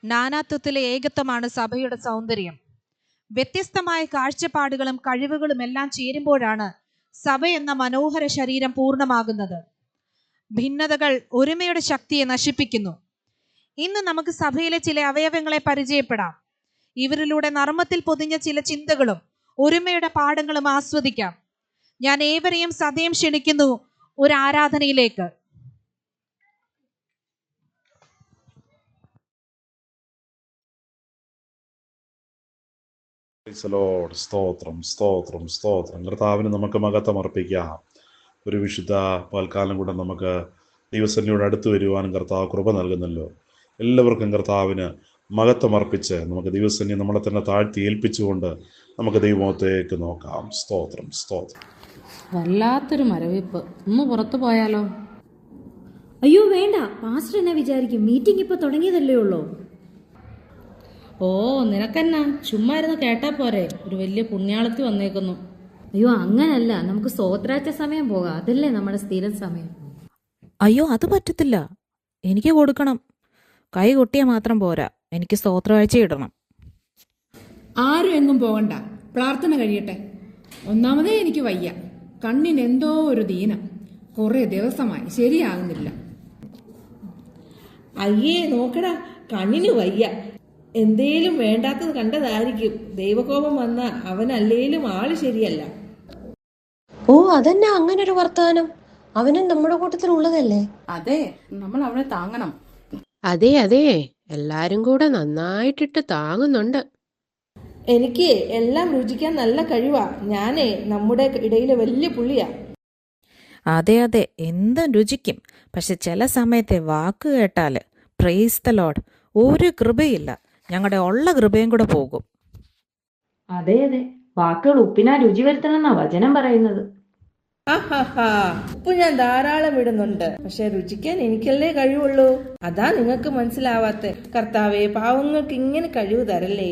നാനാത്വത്തിലെ ഏകത്വമാണ് സഭയുടെ സൗന്ദര്യം. വ്യത്യസ്തമായ കാഴ്ചപ്പാടുകളും കഴിവുകളും എല്ലാം ചേരുമ്പോഴാണ് സഭ എന്ന മനോഹര ശരീരം പൂർണ്ണമാകുന്നത്. ഭിന്നതകൾ ഒരുമയുടെ ശക്തിയെ നശിപ്പിക്കുന്നു. ഇന്ന് നമുക്ക് സഭയിലെ ചില അവയവങ്ങളെ പരിചയപ്പെടാം. ഇവരിലൂടെ നർമ്മത്തിൽ പൊതിഞ്ഞ ചില ചിന്തകളും ഒരുമയുടെ പാഠങ്ങളും ആസ്വദിക്കാം. ഞാൻ ഏവരെയും സദയം ക്ഷണിക്കുന്നു ഒരു ആരാധനയിലേക്ക്. സ്തോത്രം സ്തോത്രം സ്തോത്രം. കർത്താവിന് നമുക്ക് മഹത്വം അർപ്പിക്കാം. ഒരു വിശുദ്ധ പൽക്കാലം കൂടെ നമുക്ക് ദൈവസന്നിധിയോട് അടുത്ത് വരുവാനും കർത്താവ് കൃപ നൽകുന്നല്ലോ. എല്ലാവർക്കും കർത്താവിന് മഹത്വം അർപ്പിച്ച് നമുക്ക് ദൈവസന്നിധി നമ്മളെ തന്നെ താഴ്ത്തി ഏൽപ്പിച്ചുകൊണ്ട് നമുക്ക് ദൈവത്തേക്ക് നോക്കാം. സ്തോത്രം സ്തോത്രം. വല്ലാത്തൊരു മരവിപ്പ്. ഒന്ന് പുറത്തു പോയാലോ? അയ്യോ വേണ്ട, പാസ്റ്റർ എന്നെ വിചാരിക്കും. മീറ്റിംഗ് ഇപ്പൊ തുടങ്ങിയതല്ലേ ഉള്ളൂ. ഓ, നിനക്കെന്നാ, ചുമ്മാ ഇരുന്ന് കേട്ടാ പോരെ. ഒരു വലിയ പുണ്യാളത്തി വന്നേക്കുന്നു. അയ്യോ അങ്ങനല്ല, നമുക്ക് സ്തോത്രാച്ച സമയം പോകാം. അതല്ലേ നമ്മുടെ സ്ഥിരം സമയം. അയ്യോ അത് പറ്റത്തില്ല, എനിക്ക് കൊടുക്കണം. കൈ കൊട്ടിയാൽ മാത്രം പോരാ, എനിക്ക് സ്തോത്രവാഴ്ച ഇടണം. ആരും എങ്ങും പോകണ്ട, പ്രാർത്ഥന കഴിയട്ടെ. ഒന്നാമതേ എനിക്ക് വയ്യ, കണ്ണിന് എന്തോ ഒരു ദീനം. കുറെ ദിവസമായി ശരിയാകുന്നില്ല. അയ്യേ നോക്കടാ, കണ്ണിന് വയ്യ. എന്തേലും വേണ്ടാത്തത് കണ്ടതായിരിക്കും. ദൈവകോപം വന്ന അവനല്ലേലും ആള് ശരിയല്ല. ഓ അതെന്നാ അങ്ങനൊരു വർത്തമാനം? അവനും നമ്മുടെ കൂട്ടത്തിലുള്ളതല്ലേ? അതെ, നമ്മൾ അവനെ താങ്ങണം. അതെ അതെ, എല്ലാരും കൂടെ നന്നായിട്ടിട്ട് താങ്ങുന്നുണ്ട്. എനിക്ക് എല്ലാം രുചിക്കാൻ നല്ല കഴിവാ. ഞാനേ നമ്മുടെ ഇടയിലെ വലിയ പുള്ളിയാ. അതെ അതെ, എന്തും രുചിക്കും. പക്ഷെ ചില സമയത്തെ വാക്ക് കേട്ടാല് പ്രൈസ് ദ ലോർഡ് ഒരു കൃപയില്ല, ഞങ്ങളുടെ ഉള്ള കൃപയും കൂടെ പോകും. അതെ അതെ, വാക്കുകൾ ഉപ്പിനാ രുചി വരുത്തണമെന്നാ വചനം പറയുന്നത്. ഉപ്പ് ഞാൻ ധാരാളം ഇടുന്നുണ്ട്, പക്ഷെ രുചിക്കാൻ എനിക്കല്ലേ കഴിവുള്ളൂ. അതാ നിങ്ങൾക്ക് മനസ്സിലാവാത്ത. കർത്താവേ, പാവങ്ങൾക്ക് ഇങ്ങനെ കഴിവ് തരല്ലേ.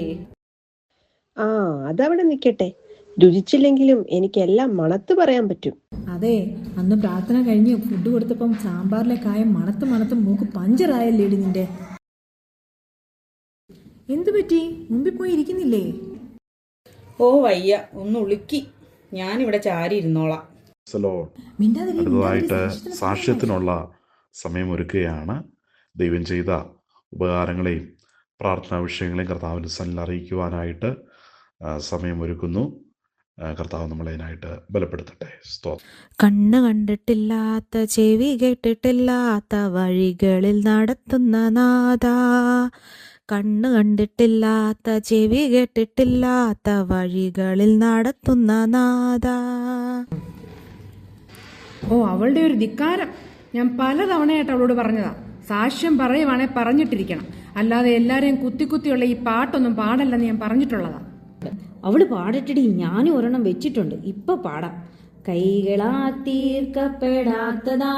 അതവിടെ നിൽക്കട്ടെ. രുചിച്ചില്ലെങ്കിലും എനിക്കെല്ലാം മണത്ത് പറയാൻ പറ്റും. അതെ, അന്ന് പ്രാർത്ഥന കഴിഞ്ഞ് ഫുഡ് കൊടുത്തപ്പം സാമ്പാറിലെ കായം മണത്ത് മൂക്ക് പഞ്ചറായല്ലേ നിന്റെ. എന്തു പറ്റി? മുമ്പിൽ പോയി ഇരിക്കുന്നില്ലേ? ഓ വയ്യ, ഒന്ന് ഉളുക്കി. ഞാനിവിടെ ചാരി ഇരുന്നോളാം. അടുത്തതായിട്ട് സാക്ഷ്യത്തിനുള്ള സമയം ഒരുക്കുകയാണ്. ദൈവം ചെയ്ത ഉപകാരങ്ങളെയും പ്രാർത്ഥനാ വിഷയങ്ങളെയും കർത്താവിൻ്റെ സന്നിധിയിൽ അറിയിക്കുവാനായിട്ട് സമയമൊരുക്കുന്നു. കർത്താവ് നമ്മളതിനായിട്ട് ബലപ്പെടുത്തട്ടെ. കണ്ണ് കണ്ടിട്ടില്ലാത്ത, ചെവി കേട്ടിട്ടില്ലാത്ത വഴികളിൽ നടത്തുന്ന നാഥാ, കണ്ണ് കണ്ടിട്ടില്ലാത്ത, ചെവി കേട്ടിട്ടില്ലാത്ത വഴികളിൽ നടത്തുന്ന നാഥാ. ഓ, അവളുടെ ഒരു ധിക്കാരം. ഞാൻ പലതവണയായിട്ട് അവളോട് പറഞ്ഞതാ, സാക്ഷ്യം പറയുവാണെ പറഞ്ഞിട്ടിരിക്കണം, അല്ലാതെ എല്ലാരെയും കുത്തിയുള്ള ഈ പാട്ടൊന്നും പാടല്ലെന്ന് ഞാൻ പറഞ്ഞിട്ടുള്ളതാ. അവള് പാടട്ടടി, ഞാനും ഒരെണ്ണം വെച്ചിട്ടുണ്ട്, ഇപ്പൊ പാടാം. കൈകളാ തീർക്കപ്പെടാത്തതാ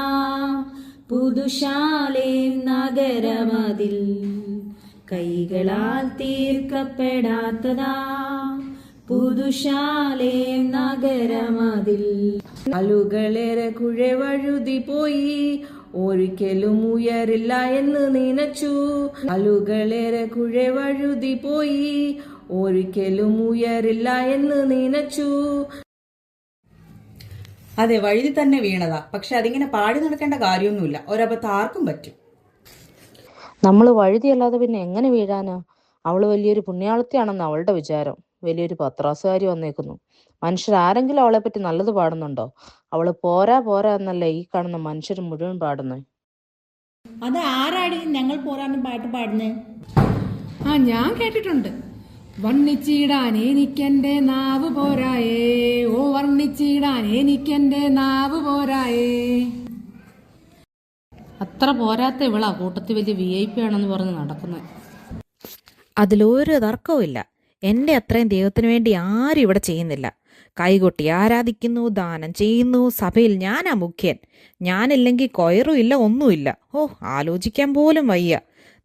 പുതുശാലേ നഗരമതിൽ, കൈകളാൽ തീർക്കപ്പെടാത്തതാ പുതുശാലേ നഗരമതിൽ. ആളുകളേറെ കുഴവഴുതി പോയി, ഒരിക്കലും ഉയരില്ല എന്ന് നനച്ചു. ആളുകളേറെ കുഴവഴുതി പോയി, ഒരിക്കലും ഉയരില്ല എന്ന് നനച്ചു. അതെ, വഴുതി തന്നെ വീണതാ. പക്ഷെ അതിങ്ങനെ പാടി നടക്കേണ്ട കാര്യമൊന്നുമില്ല, ഒരബദ്ധം ആർക്കും പറ്റും. നമ്മൾ വഴുതിയല്ലാതെ പിന്നെ എങ്ങനെ വീഴാനാ? അവള് വലിയൊരു പുണ്യാളത്തിയാണെന്ന് അവളുടെ വിചാരം. വലിയൊരു പത്രാസുകാരി വന്നേക്കുന്നു. മനുഷ്യരാരെങ്കിലും അവളെ പറ്റി നല്ലത് പാടുന്നുണ്ടോ? അവള് പോരാ പോരാ എന്നല്ലേ ഈ കാണുന്ന മനുഷ്യർ മുഴുവൻ പാടുന്നേ. അത് ആരാടി ഞങ്ങൾ പോരാനും പാട്ട് പാടുന്നേ? ഞാൻ കേട്ടിട്ടുണ്ട്. വർണ്ണിച്ചിടാൻ എനിക്കെന്റെ നാവ് പോരായേ, ഓ വർണ്ണിച്ചിടാൻ എനിക്കെന്റെ നാവ് പോരായേ. അത്ര പോരാത്ത ഇവളാ കൂട്ടത്തിൽ വലിയ VIP ആണെന്ന് പറഞ്ഞ് നടക്കുന്നത്. അതിലൊരു തർക്കവും ഇല്ല. എൻ്റെ അത്രയും ദൈവത്തിന് വേണ്ടി ആരും ഇവിടെ ചെയ്യുന്നില്ല. കൈകൊട്ടി ആരാധിക്കുന്നു, ദാനം ചെയ്യുന്നു. സഭയിൽ ഞാനാ മുഖ്യൻ. ഞാനില്ലെങ്കിൽ കൊയറും ഇല്ല, ഒന്നുമില്ല. ഓ, ആലോചിക്കാൻ പോലും വയ്യ.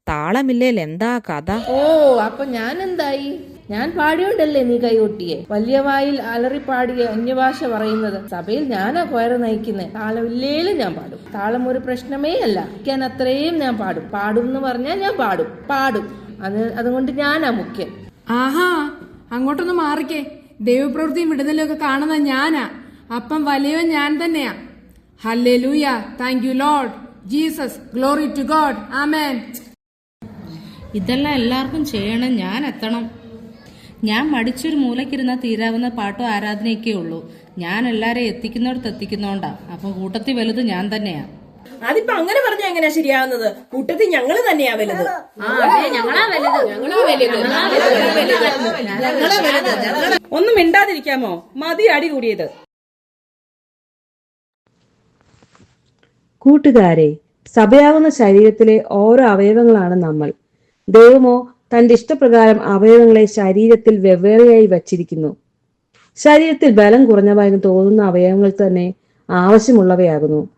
താളമില്ലേൽ എന്താ കഥ? ഓ, അപ്പൊ ഞാൻ എന്തായി? ഞാൻ പാടിയോണ്ടല്ലേ നീ കൈകൊട്ടിയെ? വലിയ വായിൽ അലറിപ്പാടിയ അന്യഭാഷ പറയുന്നത്. സഭയിൽ ഞാനാ കൊയറ് നയിക്കുന്നത്. താളമില്ലേലും ഞാൻ പാടും. താളം ഒരു പ്രശ്നമേ അല്ല. ഞാൻ അത്രയും ഞാൻ പാടും. പാടും എന്ന് പറഞ്ഞാൽ ഞാൻ പാടും. അതുകൊണ്ട് ഞാനാ മുഖ്യൻ. ആഹാ, അങ്ങോട്ടൊന്ന് മാറിക്കേ. ദൈവപ്രവൃത്തിയും വിടുതലും ഒക്കെ കാണുന്നത് ഞാനാ. അപ്പം വലിയവൻ ഞാൻ തന്നെയാ. Hallelujah, thank you Lord Jesus, glory to God, amen. ഇതെല്ലാം എല്ലാവർക്കും ചെയ്യണം, ഞാൻ എത്തണം. ഞാൻ മടിച്ചൊരു മൂലക്കിരുന്നാൽ തീരാവുന്ന പാട്ടും ആരാധനയൊക്കെ ഉള്ളൂ. ഞാൻ എല്ലാരെയും എത്തിക്കുന്നിടത്ത് എത്തിക്കുന്നോണ്ടാ. അപ്പം കൂട്ടത്തിൽ വലുത് ഞാൻ തന്നെയാ. അതിപ്പോ അങ്ങനെ പറഞ്ഞാ എങ്ങനെയാ ശരിയാവുന്നത്? കൂട്ടത്തിൽ ഞങ്ങള് തന്നെയാ വലുത്. ഒന്നും മിണ്ടാതിരിക്കാമോ? മതി അടി കൂടിയത്. കൂട്ടുകാരെ, സഭയാകുന്ന ശരീരത്തിലെ ഓരോ അവയവങ്ങളാണ് നമ്മൾ. ദൈവമോ തന്റെ ഇഷ്ടപ്രകാരം അവയവങ്ങളെ ശരീരത്തിൽ വെവ്വേറെയായി വച്ചിരിക്കുന്നു. ശരീരത്തിൽ ബലം കുറഞ്ഞവയെന്ന് തോന്നുന്ന അവയവങ്ങൾ തന്നെ ആവശ്യമുള്ളവയാകുന്നു.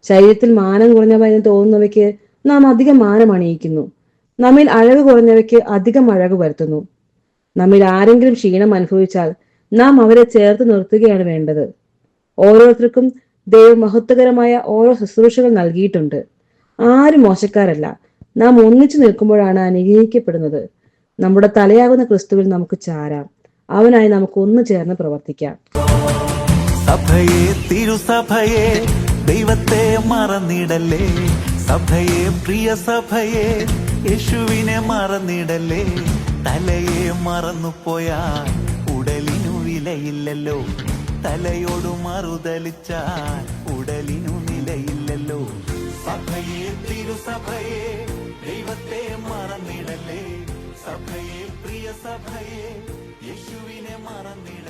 ശരീരത്തിൽ മാനം കുറഞ്ഞവയെന്ന് തോന്നുന്നവയ്ക്ക് നാം അധികം മാനം അണിയിക്കുന്നു. നമ്മിൽ അഴക് കുറഞ്ഞവയ്ക്ക് അധികം അഴക് വരുത്തുന്നു. നമ്മിൽ ആരെങ്കിലും ക്ഷീണം അനുഭവിച്ചാൽ നാം അവരെ ചേർത്ത് നിർത്തുകയാണ് വേണ്ടത്. ഓരോരുത്തർക്കും ദൈവം മഹത്വകരമായ ഓരോ ശുശ്രൂഷകൾ നൽകിയിട്ടുണ്ട്. ആരും മോശക്കാരല്ല. നാം ഒന്നിച്ചു നിൽക്കുമ്പോഴാണ് അനുഗ്രഹിക്കപ്പെടുന്നത്. നമ്മുടെ തലയാകുന്ന ക്രിസ്തുവിൽ നമുക്ക് ചാരാം. അവനായി നമുക്ക് ഒന്നു ചേർന്ന് പ്രവർത്തിക്കാം. സഭയെ, തിരുസഭയെ, ദൈവത്തെ മറന്നിടല്ലേ. സഭയെ, പ്രിയ സഭയെ, യേശുവിനെ മറന്നിടല്ലേ. തലയെ മറന്നുപോയാൽ ഉടലിനു വിലയില്ലല്ലോ. തലയോട് മറുതലിച്ചാൽ ഉടലിനു നിലയില്ലല്ലോ. സഭയെ, തിരുസഭയെ, ദൈവത്തെ മറന്നിടല്ലേ. സഭയെ, പ്രിയ സഭയെ, യേശുവിനെ മറന്നിടല്ലേ.